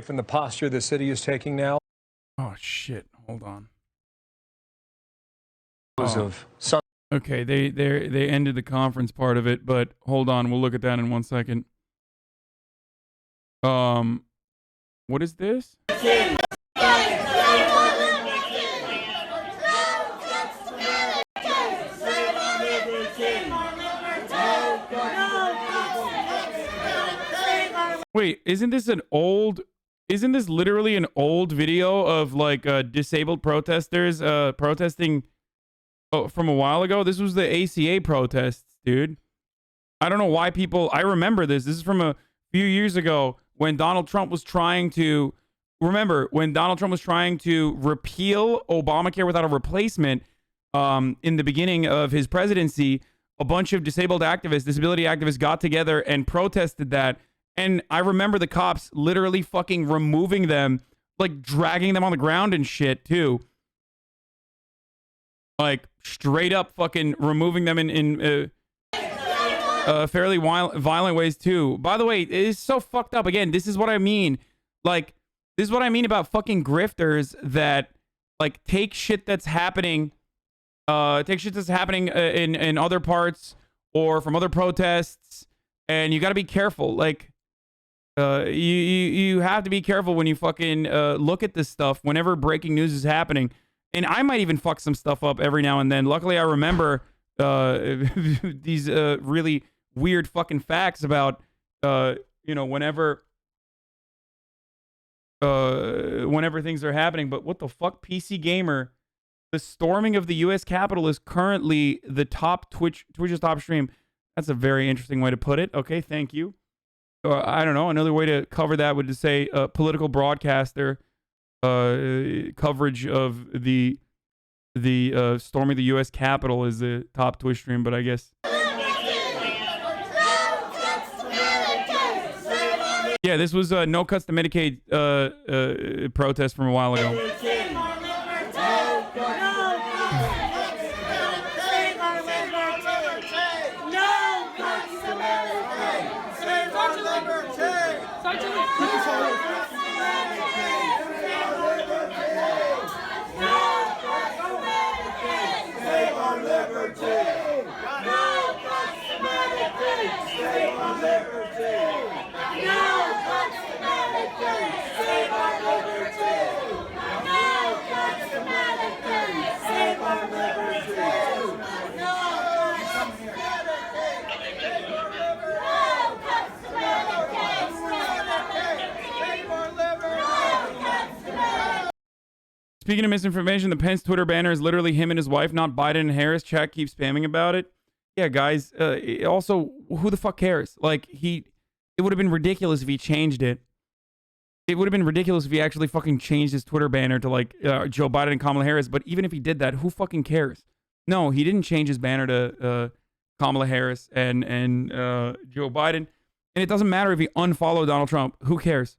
from the posture the city is taking now. Oh shit! Hold on. Of okay, they ended the conference part of it, but hold on, we'll look at that in 1 second. What is this? Wait, isn't this literally an old video of like disabled protesters protesting from a while ago? This was the ACA protests, dude. I don't know why people, I remember this. This is from a few years ago when Donald Trump was trying to, when Donald Trump was trying to repeal Obamacare without a replacement in the beginning of his presidency. A bunch of disability activists got together and protested that. And I remember the cops literally fucking removing them, like dragging them on the ground and shit too. Like straight up fucking removing them in fairly violent ways too. By the way, it is so fucked up. Again, this is what I mean. Like, this is what I mean about fucking grifters that like take shit that's happening in other parts or from other protests, and you got to be careful. Like, you have to be careful when you fucking look at this stuff whenever breaking news is happening. And I might even fuck some stuff up every now and then. Luckily, I remember these really weird fucking facts about whenever things are happening. But what the fuck, PC Gamer? The storming of the U.S. Capitol is currently the top Twitch's top stream. That's a very interesting way to put it. Okay, thank you. I don't know. Another way to cover that would to say political broadcaster coverage of the storming of the U.S. Capitol is the top Twitch stream, but I guess. Yeah, this was no cuts to Medicaid protest from a while ago. Speaking of misinformation, the Pence Twitter banner is literally him and his wife, not Biden and Harris. Chat keeps spamming about it. Yeah, guys. Also, who the fuck cares? Like, it would have been ridiculous if he changed it. It would have been ridiculous if he actually fucking changed his Twitter banner to like Joe Biden and Kamala Harris. But even if he did that, who fucking cares? No, he didn't change his banner to Kamala Harris and Joe Biden. And it doesn't matter if he unfollowed Donald Trump. Who cares?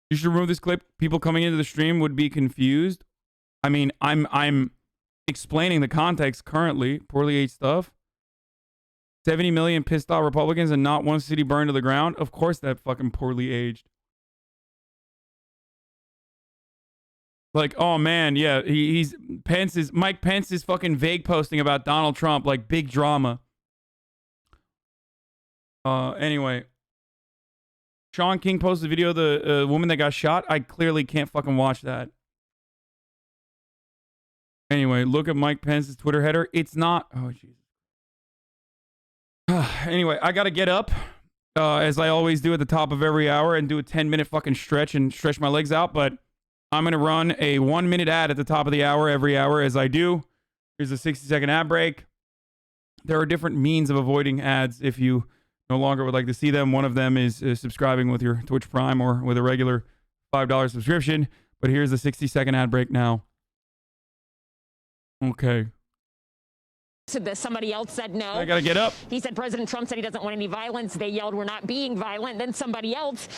You should remove this clip. People coming into the stream would be confused. I mean, I'm explaining the context currently. Poorly aged stuff. 70 million pissed off Republicans and not one city burned to the ground. Of course that fucking poorly aged. Like, oh man, yeah, Mike Pence is fucking vague posting about Donald Trump, like big drama. Anyway. Sean King posted a video of the woman that got shot. I clearly can't fucking watch that. Anyway, look at Mike Pence's Twitter header. It's not... Oh, Jesus. Anyway, I gotta get up, as I always do at the top of every hour, and do a 10-minute fucking stretch and stretch my legs out, but I'm gonna run a 1-minute ad at the top of the hour every hour, as I do. Here's a 60-second ad break. There are different means of avoiding ads if you no longer would like to see them. One of them is subscribing with your Twitch Prime or with a regular $5 subscription. But here's the 60-second ad break now. Okay. to this. Somebody else said no. I gotta get up. He said President Trump said he doesn't want any violence. They yelled, "We're not being violent." Then somebody else,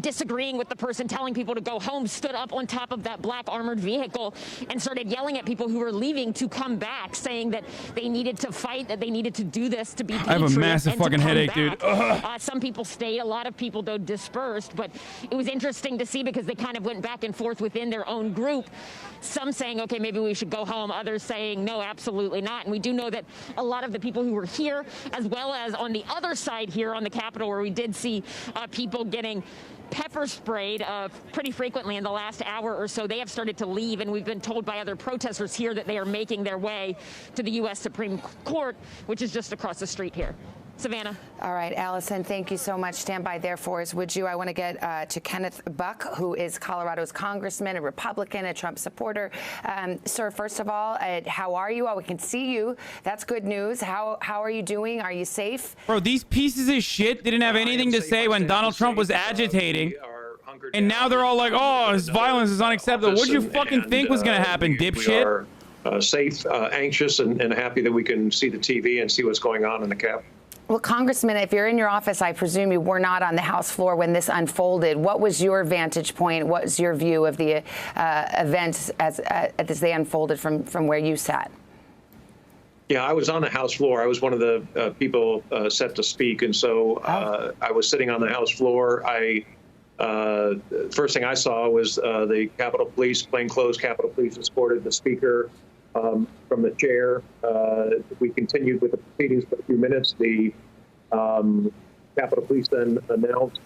disagreeing with the person telling people to go home, stood up on top of that black armored vehicle and started yelling at people who were leaving to come back, saying that they needed to fight, that they needed to do this to be patriots. I have a massive fucking headache, dude. Some people stayed. A lot of people, though, dispersed. But it was interesting to see because they kind of went back and forth within their own group. Some saying, okay, maybe we should go home. Others saying, no, absolutely not. And we do know that a lot of the people who were here, as well as on the other side here on the Capitol, where we did see people getting pepper sprayed pretty frequently in the last hour or so, they have started to leave. And we've been told by other protesters here that they are making their way to the U.S. Supreme Court, which is just across the street here. Savannah. All right, Allison, thank you so much. Stand by there for us, would you? I want to get to Kenneth Buck, who is Colorado's congressman, a Republican, a Trump supporter. Sir, first of all, how are you? Oh, we can see you. That's good news. How are you doing? Are you safe? Bro, these pieces of shit didn't have anything to say when Donald Trump was agitating. And now they're all like, oh, his violence is unacceptable. What did you fucking think was going to happen, dipshit? We are safe, anxious, and happy that we can see the TV and see what's going on in the Capitol. Well, Congressman, if you're in your office, I presume you were not on the House floor when this unfolded. What was your vantage point? What was your view of the events as they unfolded from where you sat? Yeah, I was on the House floor. I was one of the people set to speak, and so I was sitting on the House floor. First thing I saw was the Capitol Police, plainclothes Capitol Police, escorted the Speaker from the chair. We continued with the proceedings for a few minutes. The Capitol Police then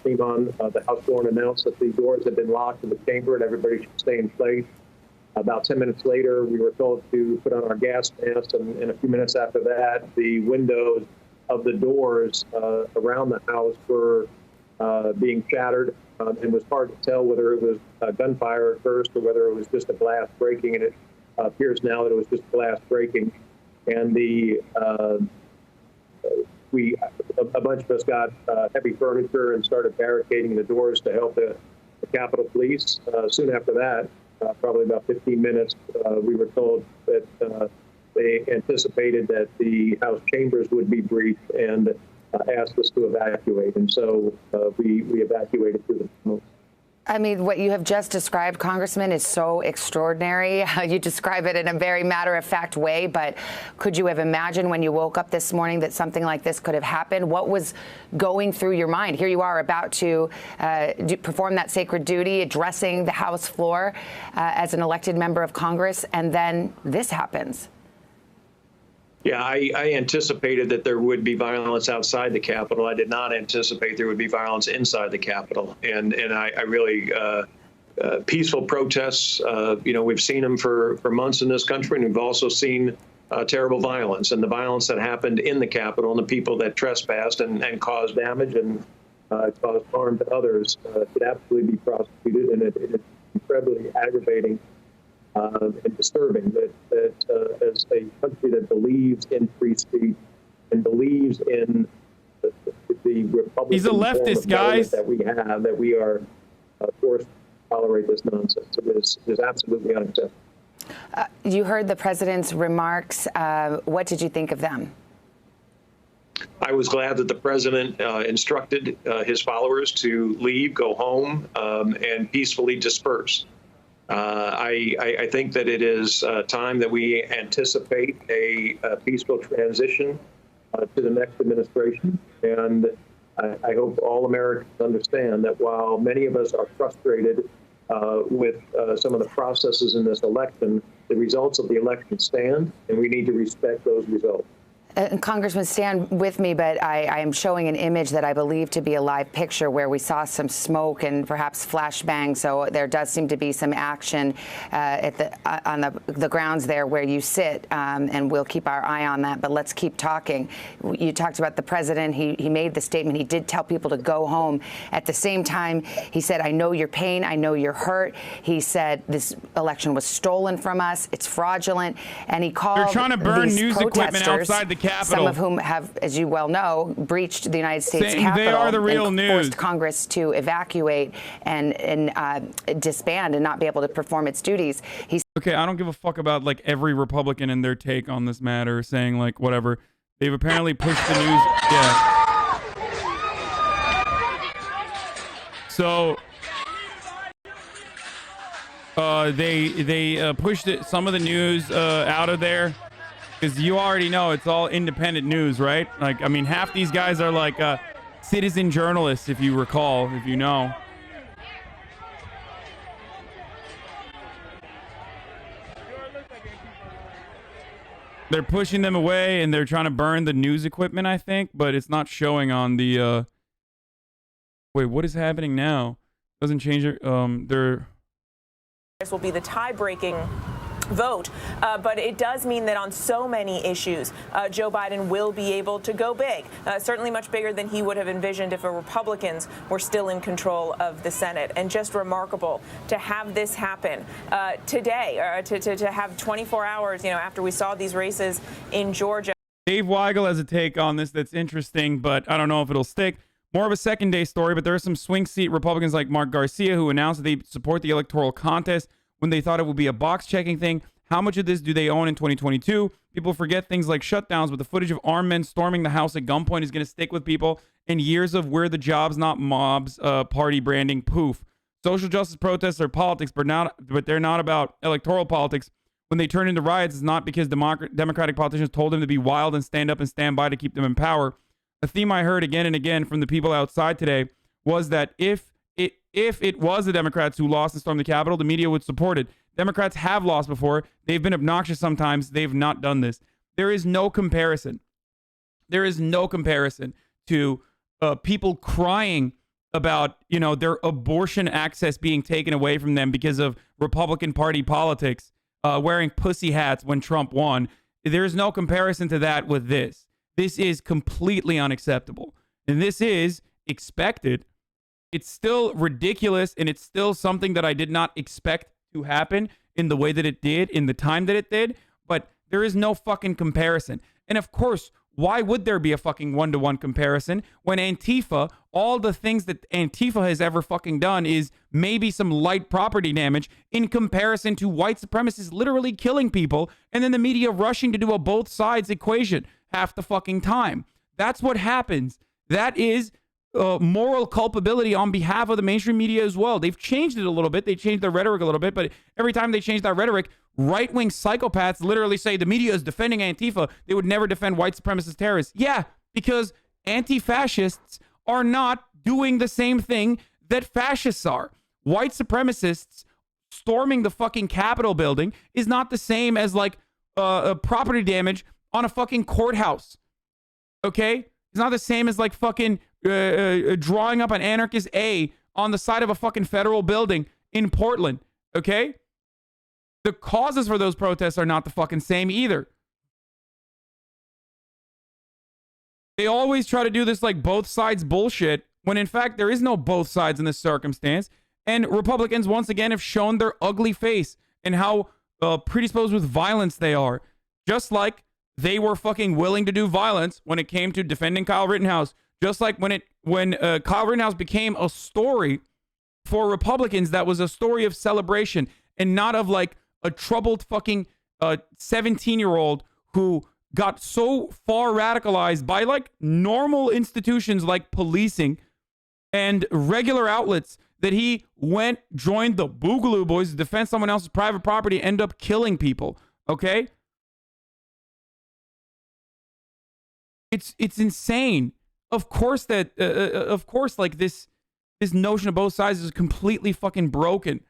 came on the House floor and announced that the doors had been locked in the chamber and everybody should stay in place. About 10 minutes later, we were told to put on our gas masks, and a few minutes after that, the windows of the doors around the House were being shattered. It was hard to tell whether it was gunfire at first or whether it was just a glass breaking, and it appears now that it was just glass breaking. And a bunch of us got heavy furniture and started barricading the doors to help the Capitol Police. Soon after that, probably about 15 minutes, we were told that they anticipated that the House chambers would be breached and asked us to evacuate. And so we evacuated through the tunnel. I mean, what you have just described, Congressman, is so extraordinary. You describe it in a very matter-of-fact way, but could you have imagined when you woke up this morning that something like this could have happened? What was going through your mind? Here you are about to perform that sacred duty, addressing the House floor as an elected member of Congress, and then this happens. Yeah, I anticipated that there would be violence outside the Capitol. I did not anticipate there would be violence inside the Capitol. And I really, peaceful protests, we've seen them for months in this country, and we've also seen terrible violence. And the violence that happened in the Capitol and the people that trespassed and caused damage and caused harm to others should absolutely be prosecuted. And it is incredibly aggravating and disturbing that as a country that believes in free speech and believes in the Republican He's a leftist, guys. That we have, that we are forced to tolerate this nonsense. It is absolutely unacceptable. You heard the president's remarks. What did you think of them? I was glad that the president instructed his followers to leave, go home, and peacefully disperse. I think that it is time that we anticipate a peaceful transition to the next administration. And I hope all Americans understand that while many of us are frustrated with some of the processes in this election, the results of the election stand, and we need to respect those results. Congressman, stand with me, but I am showing an image that I believe to be a live picture where we saw some smoke and perhaps flashbang. So there does seem to be some action on the grounds there where you sit, and we'll keep our eye on that. But let's keep talking. You talked about the president. He made the statement. He did tell people to go home. At the same time, he said, I know your pain. I know you're hurt. He said this election was stolen from us. It's fraudulent. And he called They're trying to burn news equipment outside the Capitol. some of whom have, as you well know, breached the United States Capitol. They are the real and news. Forced Congress to evacuate and disband and not be able to perform its duties. Okay, I don't give a fuck about like every Republican and their take on this matter, saying like whatever. They've apparently pushed the news. Yeah. So they pushed some of the news out of there because you already know it's all independent news, right? Like, I mean, half these guys are like citizen journalists, if you recall, if you know. They're pushing them away and they're trying to burn the news equipment, I think, but it's not showing on the wait, what is happening now? Doesn't change it. This will be the tie-breaking vote, but it does mean that on so many issues, Joe Biden will be able to go big, certainly much bigger than he would have envisioned if the Republicans were still in control of the Senate. And just remarkable to have this happen today, to have 24 hours, after we saw these races in Georgia. Dave Weigel has a take on this that's interesting, but I don't know if it'll stick. More of a second day story, but there are some swing seat Republicans like Mark Garcia who announced that they support the electoral contest when they thought it would be a box checking thing. How much of this do they own in 2022? People forget things like shutdowns, but the footage of armed men storming the House at gunpoint is going to stick with people, and years of we're the jobs, not mobs, party branding, poof. Social justice protests are politics, but they're not about electoral politics. When they turn into riots, it's not because Democratic politicians told them to be wild and stand up and stand by to keep them in power. A theme I heard again and again from the people outside today was that if it was the Democrats who lost and stormed the Capitol, the media would support it. Democrats have lost before. They've been obnoxious sometimes. They've not done this. There is no comparison. There is no comparison to people crying about, their abortion access being taken away from them because of Republican Party politics, wearing pussy hats when Trump won. There is no comparison to that with this. This is completely unacceptable. And this is expected. It's still ridiculous, and it's still something that I did not expect to happen in the way that it did, in the time that it did, but there is no fucking comparison. And of course, why would there be a fucking one-to-one comparison when Antifa, all the things that Antifa has ever fucking done is maybe some light property damage in comparison to white supremacists literally killing people, and then the media rushing to do a both sides equation half the fucking time. That's what happens. That is moral culpability on behalf of the mainstream media as well. They've changed it a little bit. They changed their rhetoric a little bit, but every time they change that rhetoric, right-wing psychopaths literally say the media is defending Antifa. They would never defend white supremacist terrorists. Yeah, because anti-fascists are not doing the same thing that fascists are. White supremacists storming the fucking Capitol building is not the same as like property damage on a fucking courthouse. Okay? It's not the same as like fucking drawing up an anarchist A on the side of a fucking federal building in Portland. Okay? The causes for those protests are not the fucking same either. They always try to do this like both sides bullshit when in fact there is no both sides in this circumstance. And Republicans once again have shown their ugly face and how predisposed with violence they are. Just like they were fucking willing to do violence when it came to defending Kyle Rittenhouse. Just like when Kyle Rittenhouse became a story for Republicans, that was a story of celebration and not of like a troubled fucking 17-year-old who got so far radicalized by like normal institutions like policing and regular outlets that he joined the Boogaloo Boys to defend someone else's private property, end up killing people. Okay? It's insane. Of course like this notion of both sides is completely fucking broken.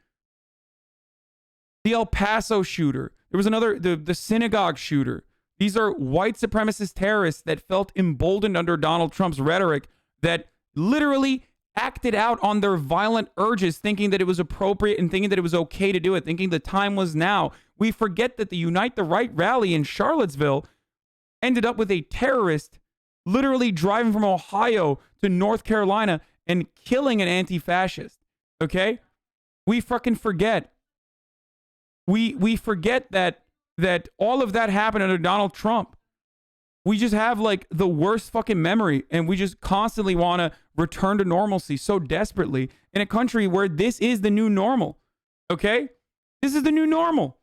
The El Paso shooter. There was another, the synagogue shooter. These are white supremacist terrorists that felt emboldened under Donald Trump's rhetoric that literally acted out on their violent urges, thinking that it was appropriate and thinking that it was okay to do it, thinking the time was now. We forget that the Unite the Right rally in Charlottesville ended up with a terrorist literally driving from Ohio to North Carolina and killing an anti-fascist. Okay? We fucking forget. We forget that all of that happened under Donald Trump. We just have like the worst fucking memory, and we just constantly want to return to normalcy so desperately in a country where this is the new normal. Okay? This is the new normal.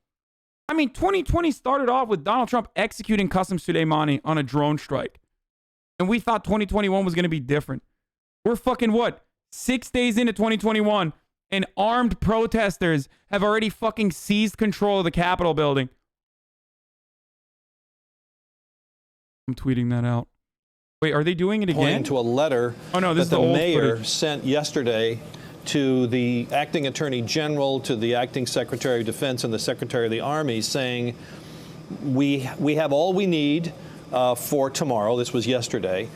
I mean, 2020 started off with Donald Trump executing Qasem Soleimani on a drone strike. And we thought 2021 was going to be different. We're fucking what? 6 days into 2021, and armed protesters have already fucking seized control of the Capitol building. I'm tweeting that out. Wait, are they doing it again? Pointing to a letter oh, no, this that is the old mayor footage. sent yesterday to the acting attorney general, to the acting secretary of defense, and the secretary of the army, saying we have all we need for tomorrow. This was yesterday.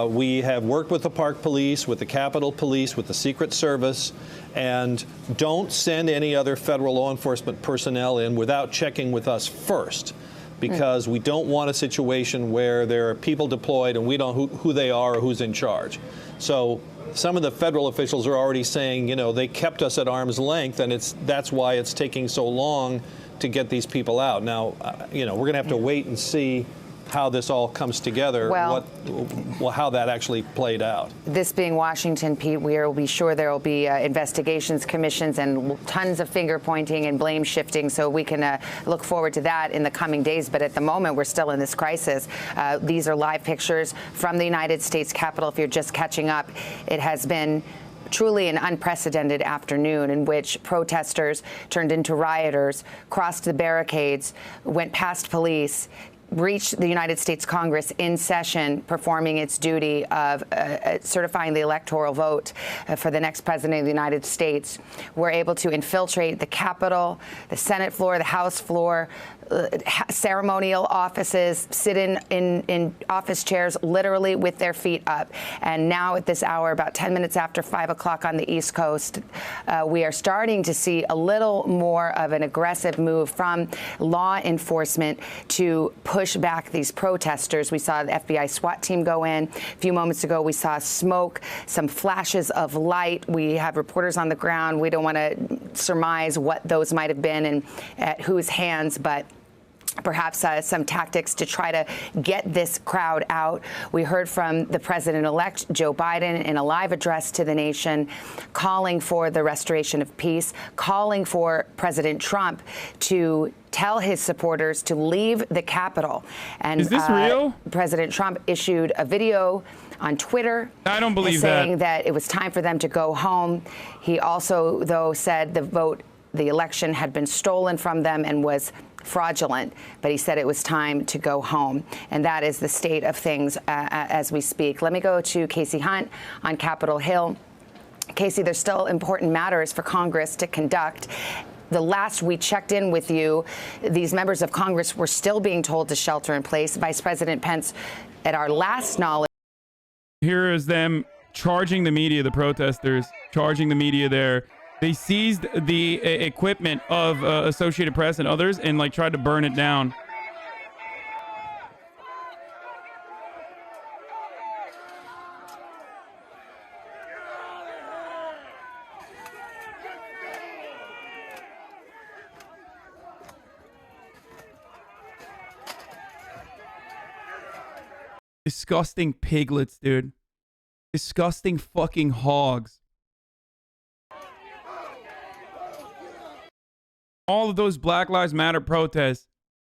We have worked with the Park Police, with the Capitol Police, with the Secret Service, and don't send any other federal law enforcement personnel in without checking with us first, because we don't want a situation where there are people deployed and we don't know who they are or who's in charge. So some of the federal officials are already saying, you know, they kept us at arm's length, and that's why it's taking so long to get these people out. Now, you know, we're going to have to wait and see how this all comes together, how that actually played out. This being Washington, Pete, we will be sure there will be investigations, commissions, and tons of finger pointing and blame shifting. So we can look forward to that in the coming days. But at the moment, we're still in this crisis. These are live pictures from the United States Capitol. If you're just catching up, it has been truly an unprecedented afternoon in which protesters turned into rioters, crossed the barricades, went past police, reached the United States Congress in session, performing its duty of certifying the electoral vote for the next president of the United States. We're able to infiltrate the Capitol, the Senate floor, the House floor, ceremonial offices, sit in office chairs literally with their feet up. And now at this hour, about 10 minutes after 5 o'clock on the East Coast, we are starting to see a little more of an aggressive move from law enforcement to push back these protesters. We saw the FBI SWAT team go in. A few moments ago, we saw smoke, some flashes of light. We have reporters on the ground. We don't want to surmise what those might have been and at whose hands, but perhaps some tactics to try to get this crowd out. We heard from the president-elect, Joe Biden, in a live address to the nation, calling for the restoration of peace, calling for President Trump to tell his supporters to leave the Capitol. And is this real? President Trump issued a video on Twitter. I don't believe saying that it was time for them to go home. He also, though, said the election had been stolen from them and was fraudulent, but he said it was time to go home. And that is the state of things as we speak. Let me go to Casey Hunt on Capitol Hill. Casey, there's still important matters for Congress to conduct. The last we checked in with you, these members of Congress were still being told to shelter in place. Vice President Pence, at our last knowledge. Here is them charging the media, the protesters, charging the media there. They seized the equipment of Associated Press and others and like tried to burn it down. Disgusting piglets, dude. Disgusting fucking hogs. All of those Black Lives Matter protests,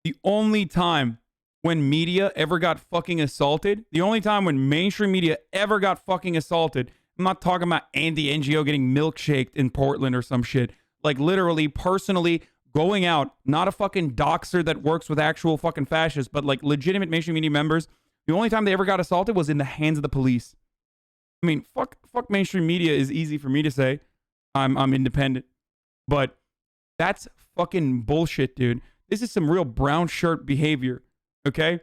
the only time when media ever got fucking assaulted, the only time when mainstream media ever got fucking assaulted, I'm not talking about Andy NGO getting milkshaked in Portland or some shit. Like literally, personally going out, not a fucking doxer that works with actual fucking fascists, but like legitimate mainstream media members. The only time they ever got assaulted was in the hands of the police. I mean, fuck mainstream media is easy for me to say. I'm independent. But that's fucking bullshit, dude. This is some real brown shirt behavior, okay?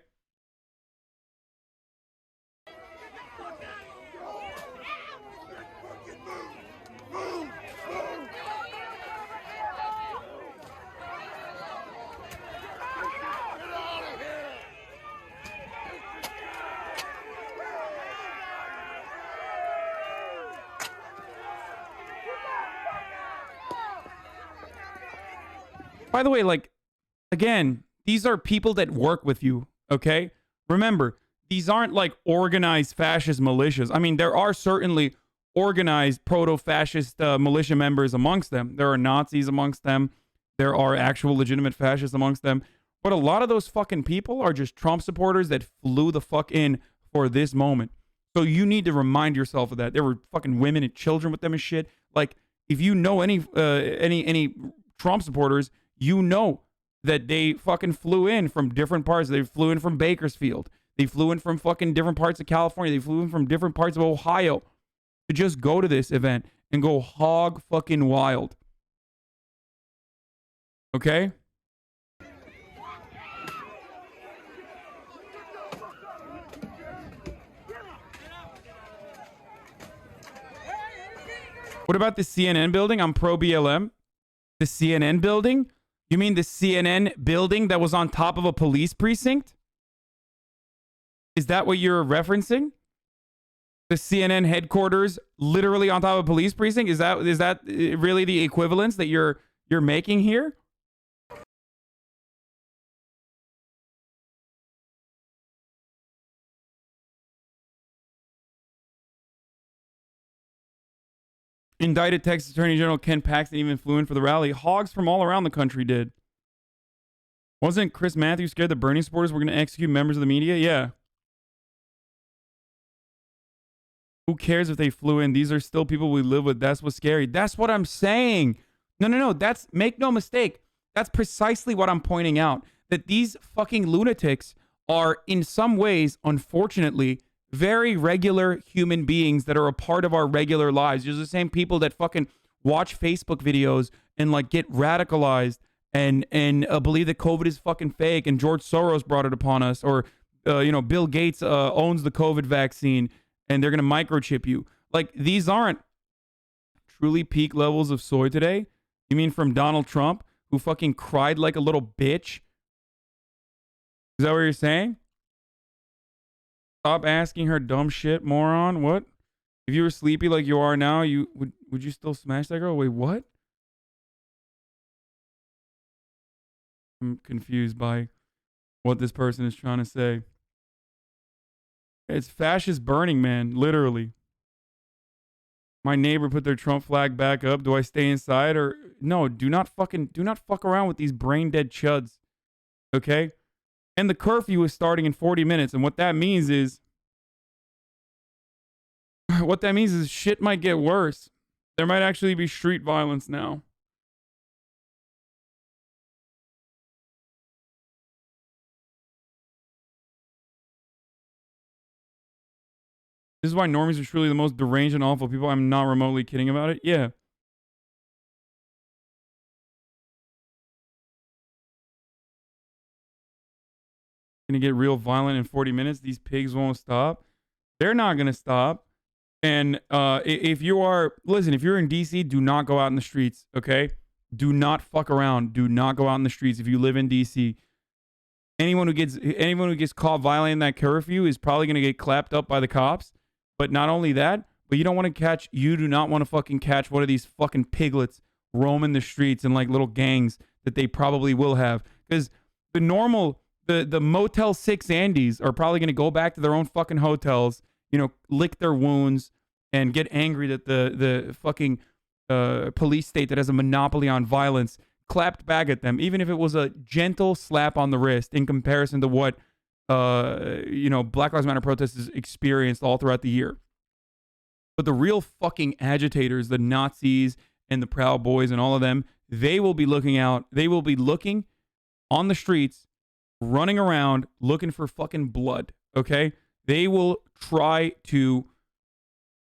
By the way, like, again, these are people that work with you, okay? Remember, these aren't like organized fascist militias. I mean, there are certainly organized proto-fascist militia members amongst them. There are Nazis amongst them. There are actual legitimate fascists amongst them. But a lot of those fucking people are just Trump supporters that flew the fuck in for this moment. So you need to remind yourself of that. There were fucking women and children with them and shit. Like, if you know any Trump supporters, you know that they fucking flew in from different parts. They flew in from Bakersfield. They flew in from fucking different parts of California. They flew in from different parts of Ohio to just go to this event and go hog fucking wild. Okay? What about the CNN building? I'm pro BLM. The CNN building? You mean the CNN building that was on top of a police precinct? Is that what you're referencing? The CNN headquarters literally on top of a police precinct? Is that really the equivalence that you're making here? Indicted Texas Attorney General Ken Paxton even flew in for the rally. Hogs from all around the country did. Wasn't Chris Matthews scared that Bernie supporters were going to execute members of the media? Yeah. Who cares if they flew in? These are still people we live with. That's what's scary. That's what I'm saying. No. That's, make no mistake. That's precisely what I'm pointing out. That these fucking lunatics are in some ways, unfortunately, very regular human beings that are a part of our regular lives. These are the same people that fucking watch Facebook videos and like get radicalized and believe that COVID is fucking fake and George Soros brought it upon us, or Bill Gates owns the COVID vaccine and they're gonna microchip you. Like, these aren't truly peak levels of soy today. You mean from Donald Trump, who fucking cried like a little bitch? Is that what you're saying? Stop asking her dumb shit, moron. What? If you were sleepy like you are now, you would you still smash that girl? Wait, what? I'm confused by what this person is trying to say. It's fascist Burning Man, literally. My neighbor put their Trump flag back up. Do I stay inside or no? Do not fuck around with these brain dead chuds. Okay? And the curfew is starting in 40 minutes. And what that means is shit might get worse. There might actually be street violence now. This is why normies are truly the most deranged and awful people. I'm not remotely kidding about it. Yeah. Gonna get real violent in 40 minutes. These pigs won't stop. They're not gonna stop. And if you're in DC, do not go out in the streets. Okay, do not fuck around. Do not go out in the streets if you live in DC. Anyone who gets caught violating that curfew is probably gonna get clapped up by the cops. But not only that, but you do not want to fucking catch one of these fucking piglets roaming the streets in like little gangs that they probably will have, because the Motel 6 Andes are probably going to go back to their own fucking hotels, lick their wounds and get angry that the fucking police state that has a monopoly on violence clapped back at them, even if it was a gentle slap on the wrist in comparison to what Black Lives Matter protesters experienced all throughout the year. But the real fucking agitators, the Nazis and the Proud Boys and all of them, they will be looking on the streets, running around looking for fucking blood, okay? They will try to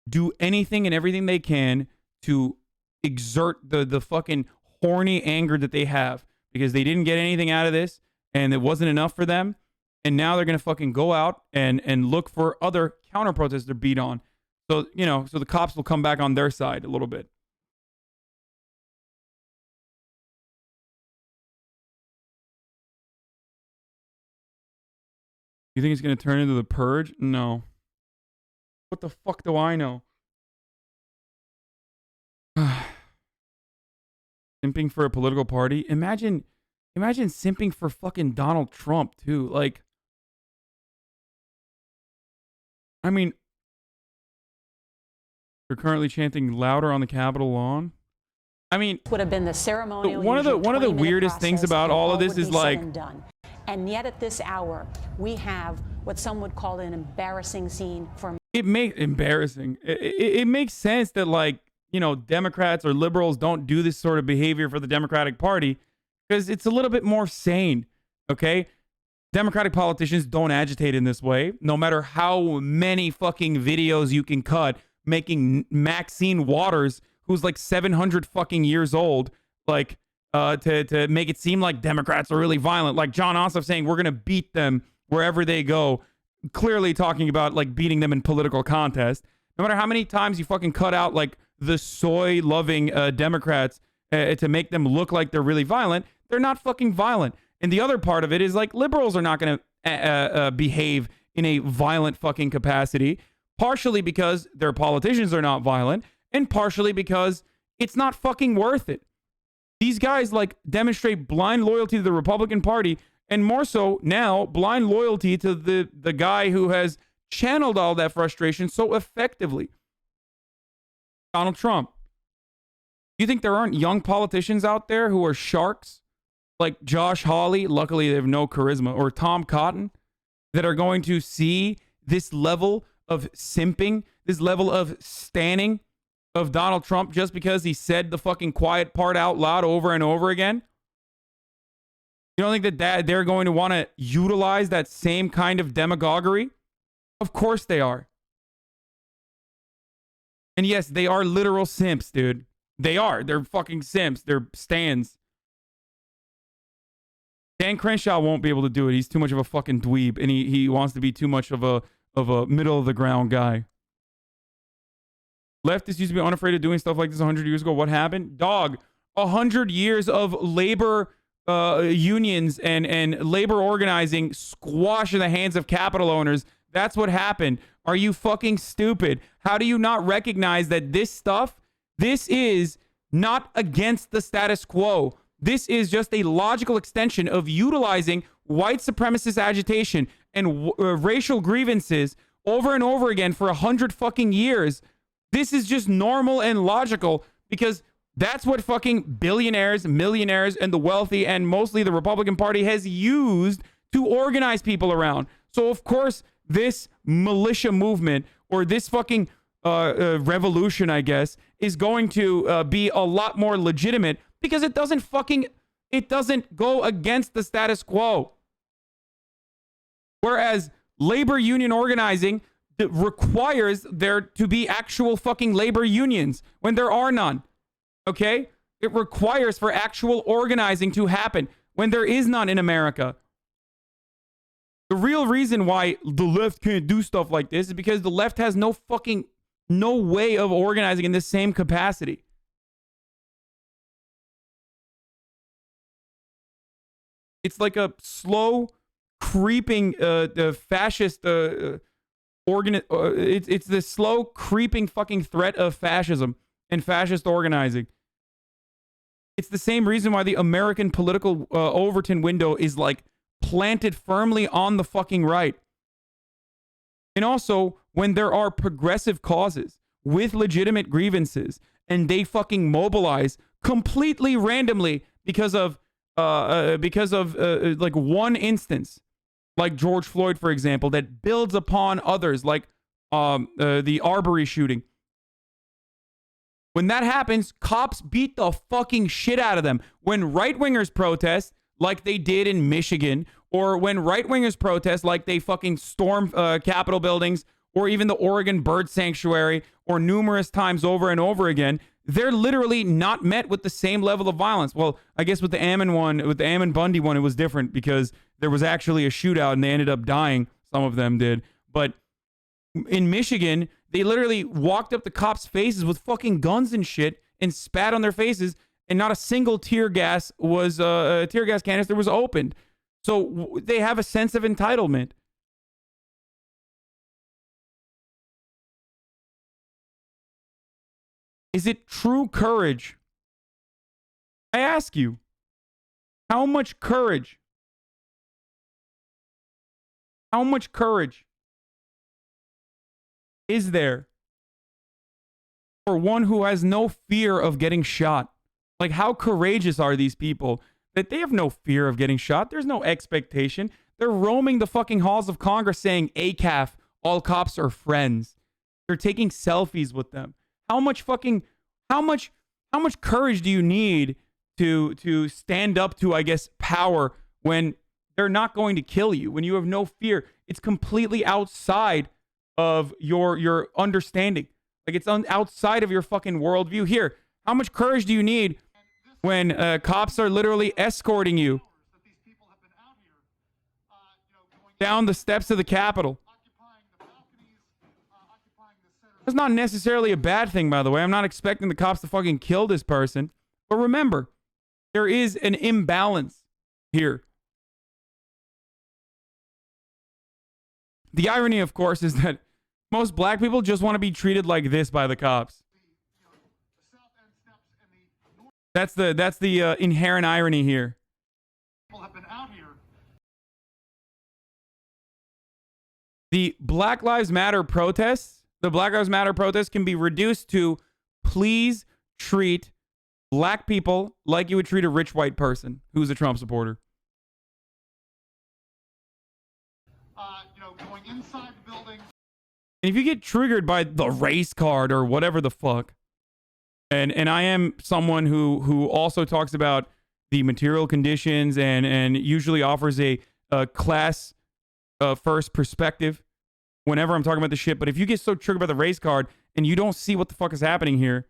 do anything and everything they can to exert the fucking horny anger that they have, because they didn't get anything out of this and it wasn't enough for them. And now they're going to fucking go out and look for other counter protests to beat on. So, so the cops will come back on their side a little bit. You think it's going to turn into the purge? No. What the fuck do I know? Simping for a political party? Imagine simping for fucking Donald Trump too. Like, I mean, they're currently chanting louder on the Capitol lawn. I mean, would have been the ceremonial. one of the weirdest things about all of this is like, and yet at this hour, we have what some would call an embarrassing scene for. It makes sense that, like, you know, Democrats or liberals don't do this sort of behavior for the Democratic Party because it's a little bit more sane. Okay. Democratic politicians don't agitate in this way, no matter how many fucking videos you can cut making Maxine Waters, who's like 700 fucking years old, like, to make it seem like Democrats are really violent. Like John Ossoff saying we're going to beat them wherever they go, clearly talking about like beating them in political contest. No matter how many times you fucking cut out like the soy-loving Democrats to make them look like they're really violent, they're not fucking violent. And the other part of it is like liberals are not going to behave in a violent fucking capacity, partially because their politicians are not violent, and partially because it's not fucking worth it. These guys like demonstrate blind loyalty to the Republican Party, and more so now, blind loyalty to the guy who has channeled all that frustration so effectively, Donald Trump. You think there aren't young politicians out there who are sharks? Like Josh Hawley, luckily they have no charisma, or Tom Cotton, that are going to see this level of simping, this level of standing of Donald Trump just because he said the fucking quiet part out loud over and over again? You don't think that they're going to want to utilize that same kind of demagoguery? Of course they are. And yes, they are literal simps, dude. They are. They're fucking simps. They're stands. Dan Crenshaw won't be able to do it. He's too much of a fucking dweeb, and he wants to be too much of a middle of the ground guy. Leftists used to be unafraid of doing stuff like this 100 years ago. What happened? Dog, 100 years of labor unions and labor organizing squash in the hands of capital owners. That's what happened. Are you fucking stupid? How do you not recognize that this stuff, this is not against the status quo? This is just a logical extension of utilizing white supremacist agitation and racial grievances over and over again for 100 fucking years. This is just normal and logical because that's what fucking billionaires, millionaires, and the wealthy, and mostly the Republican Party, has used to organize people around. So, of course, this militia movement, or this fucking revolution, I guess, is going to be a lot more legitimate because it doesn't go against the status quo. Whereas labor union organizing requires there to be actual fucking labor unions when there are none. Okay? It requires for actual organizing to happen when there is none in America. The real reason why the left can't do stuff like this is because the left has no way of organizing in the same capacity. It's like a slow creeping fascist it's the slow creeping fucking threat of fascism and fascist organizing. It's the same reason why the American political Overton window is like planted firmly on the fucking right. And also, when there are progressive causes with legitimate grievances and they fucking mobilize completely randomly because of like one instance, like George Floyd, for example, that builds upon others, like the Arbery shooting. When that happens, cops beat the fucking shit out of them. When right-wingers protest, like they did in Michigan, or when right-wingers protest, like they fucking storm Capitol buildings, or even the Oregon Bird Sanctuary, or numerous times over and over again, they're literally not met with the same level of violence. Well, I guess with the Ammon Bundy one, it was different because there was actually a shootout and they ended up dying. Some of them did. But in Michigan, they literally walked up the cops' faces with fucking guns and shit and spat on their faces, and not a single tear gas canister was opened. So they have a sense of entitlement. Is it true courage? I ask you, how much courage? How much courage is there for one who has no fear of getting shot? Like, how courageous are these people that they have no fear of getting shot? There's no expectation. They're roaming the fucking halls of Congress saying, ACAF, all cops are friends. They're taking selfies with them. How much courage do you need to stand up to, I guess, power when they're not going to kill you, when you have no fear? It's completely outside of your understanding. Like, it's outside of your fucking worldview. Here, how much courage do you need when cops are literally escorting you down the steps of the Capitol? That's not necessarily a bad thing, by the way. I'm not expecting the cops to fucking kill this person. But remember, there is an imbalance here. The irony, of course, is that most black people just want to be treated like this by the cops. That's the inherent irony here. The Black Lives Matter protests can be reduced to, please treat black people like you would treat a rich white person who's a Trump supporter. Going inside the building. And if you get triggered by the race card or whatever the fuck, and I am someone who also talks about the material conditions and usually offers a class first perspective whenever I'm talking about the shit. But if you get so triggered by the race card and you don't see what the fuck is happening here,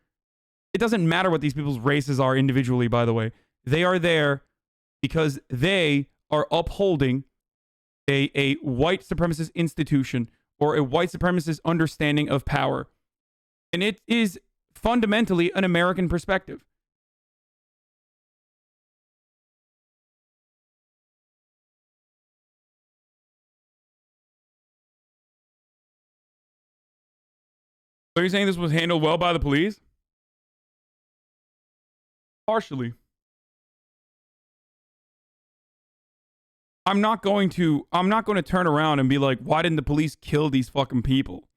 it doesn't matter what these people's races are individually, by the way. They are there because they are upholding a white supremacist institution or a white supremacist understanding of power. And it is fundamentally an American perspective. Are you saying this was handled well by the police? Partially. I'm not going to turn around and be like, why didn't the police kill these fucking people?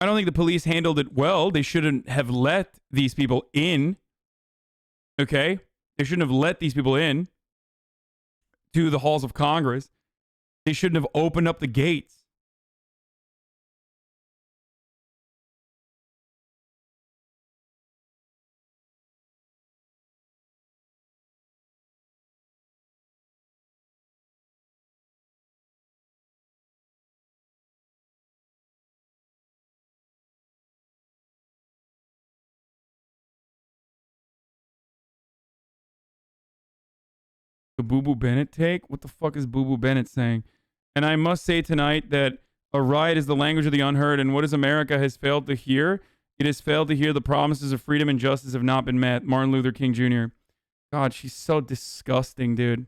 I don't think the police handled it well. They shouldn't have let these people in. Okay? They shouldn't have let these people in to the halls of Congress. They shouldn't have opened up the gates. The Boo Boo Bennett take? What the fuck is Boo Boo Bennett saying? And I must say tonight that a riot is the language of the unheard, and what is America has failed to hear? It has failed to hear the promises of freedom and justice have not been met. Martin Luther King Jr. God, she's so disgusting, dude.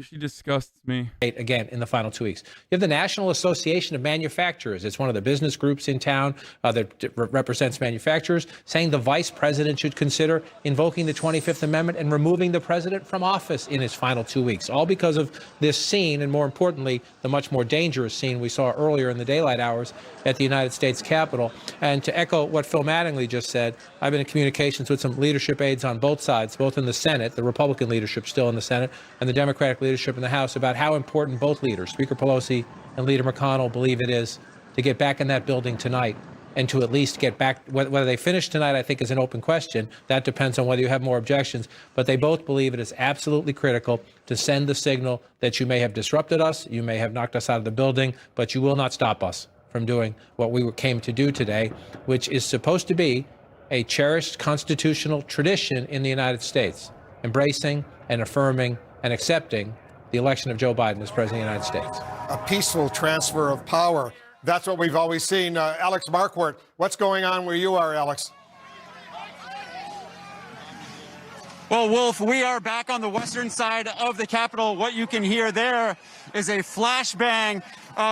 She disgusts me. Again, in the final 2 weeks. You have the National Association of Manufacturers. It's one of the business groups in town that represents manufacturers, saying the vice president should consider invoking the 25th Amendment and removing the president from office in his final 2 weeks, all because of this scene, and more importantly, the much more dangerous scene we saw earlier in the daylight hours at the United States Capitol. And to echo what Phil Mattingly just said, I've been in communications with some leadership aides on both sides, both in the Senate, the Republican leadership still in the Senate, and the Democratic leadership in the House, about how important both leaders, Speaker Pelosi and Leader McConnell, believe it is to get back in that building tonight and to at least get back. Whether they finish tonight, I think, is an open question. That depends on whether you have more objections. But they both believe it is absolutely critical to send the signal that you may have disrupted us, you may have knocked us out of the building, but you will not stop us from doing what we came to do today, which is supposed to be a cherished constitutional tradition in the United States, embracing and affirming and accepting the election of Joe Biden as president of the United States. A peaceful transfer of power. That's what we've always seen. Alex Marquardt, what's going on where you are, Alex? Well, Wolf, we are back on the western side of the Capitol. What you can hear there is a flashbang,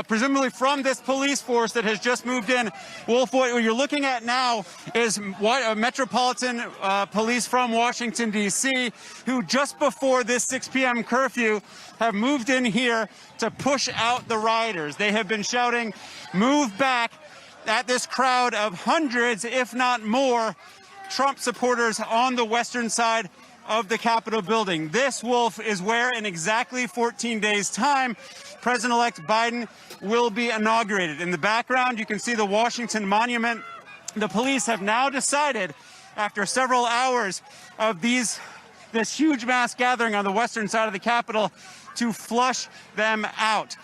presumably from this police force that has just moved in. Wolf, what you're looking at now is Metropolitan Police from Washington, D.C., who just before this 6 p.m. curfew have moved in here to push out the rioters. They have been shouting, "Move back," at this crowd of hundreds, if not more, Trump supporters on the western side of the Capitol building. This, Wolf, is where in exactly 14 days' time, President-elect Biden will be inaugurated. In the background, you can see the Washington Monument. The police have now decided, after several hours of this huge mass gathering on the western side of the Capitol, to flush them out.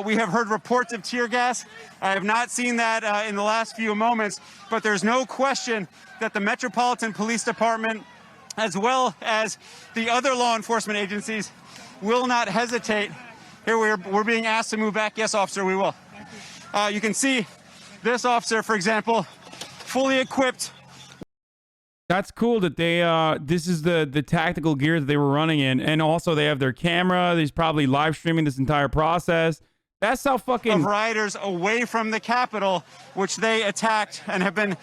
We have heard reports of tear gas. I have not seen that in the last few moments, but there's no question that the Metropolitan Police Department, as well as the other law enforcement agencies, will not hesitate. Here we're being asked to move back. Yes, officer, we will. You can see this officer, for example, fully equipped. That's cool that they this is the tactical gear that they were running in, and also they have their camera. He's probably live streaming this entire process. That's how fucking of rioters away from the Capitol, which they attacked and have been,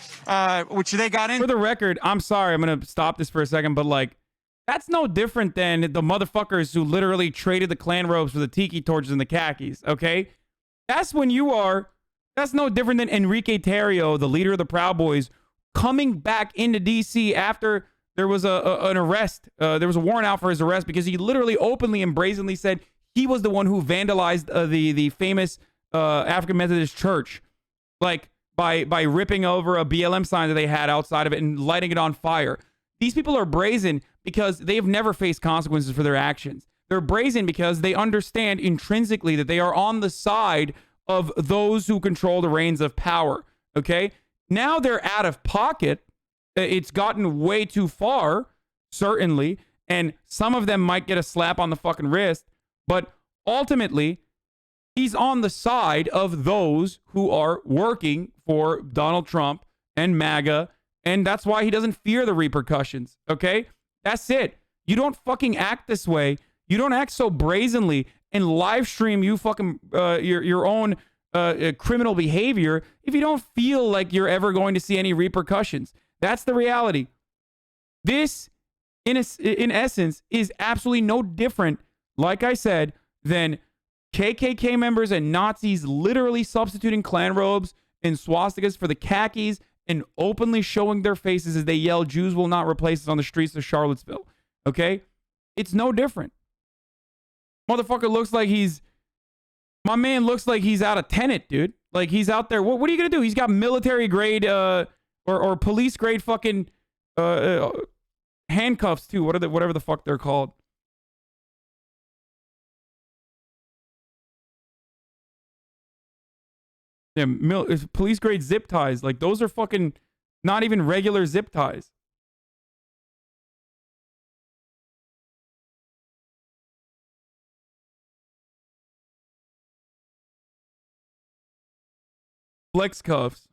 which they got in. For the record, I'm sorry, I'm gonna stop this for a second, but like, that's no different than the motherfuckers who literally traded the Klan robes for the tiki torches and the khakis. Okay, that's when you are. That's no different than Enrique Tarrio, the leader of the Proud Boys, coming back into D.C. after there was an arrest. There was a warrant out for his arrest because he literally openly and brazenly said he was the one who vandalized the famous African Methodist church, like by ripping over a BLM sign that they had outside of it and lighting it on fire. These people are brazen because they've never faced consequences for their actions. They're brazen because they understand intrinsically that they are on the side of those who control the reins of power. Okay? Now they're out of pocket. It's gotten way too far, certainly, and some of them might get a slap on the fucking wrist. But ultimately, he's on the side of those who are working for Donald Trump and MAGA, and that's why he doesn't fear the repercussions, okay? That's it. You don't fucking act this way. You don't act so brazenly and live stream you fucking your own criminal behavior if you don't feel like you're ever going to see any repercussions. That's the reality. This, in essence, is absolutely no different, like I said, than KKK members and Nazis literally substituting Klan robes and swastikas for the khakis and openly showing their faces as they yell, "Jews will not replace us" on the streets of Charlottesville. Okay? It's no different. Motherfucker looks like my man looks like he's out of Tenet, dude. Like he's out there. What are you going to do? He's got military grade or police grade fucking handcuffs too. Whatever the fuck they're called. Yeah, police grade zip ties. Like those are fucking not even regular zip ties. Flex cuffs.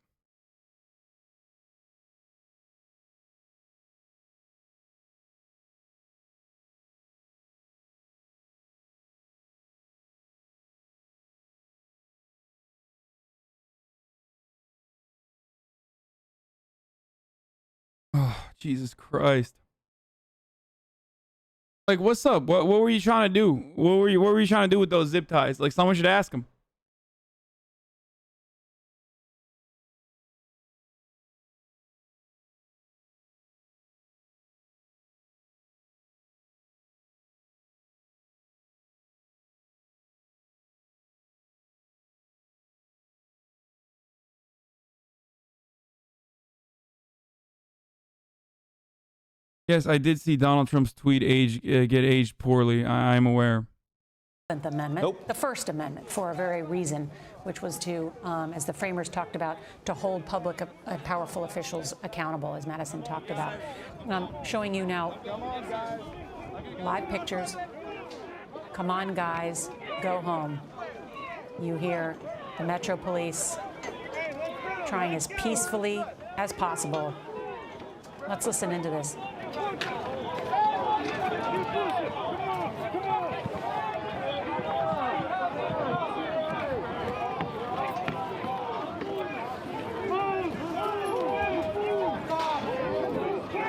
Oh, Jesus Christ. Like, what's up? What were you trying to do? What were you trying to do with those zip ties? Like, someone should ask him. Yes, I did see Donald Trump's tweet get aged poorly. I'm aware. Amendment, nope. The First Amendment, for a very reason, which was to, as the framers talked about, to hold public powerful officials accountable, as Madison talked about. I'm showing you now live pictures. Come on, guys, go home. You hear the Metro Police trying as peacefully as possible. Let's listen into this.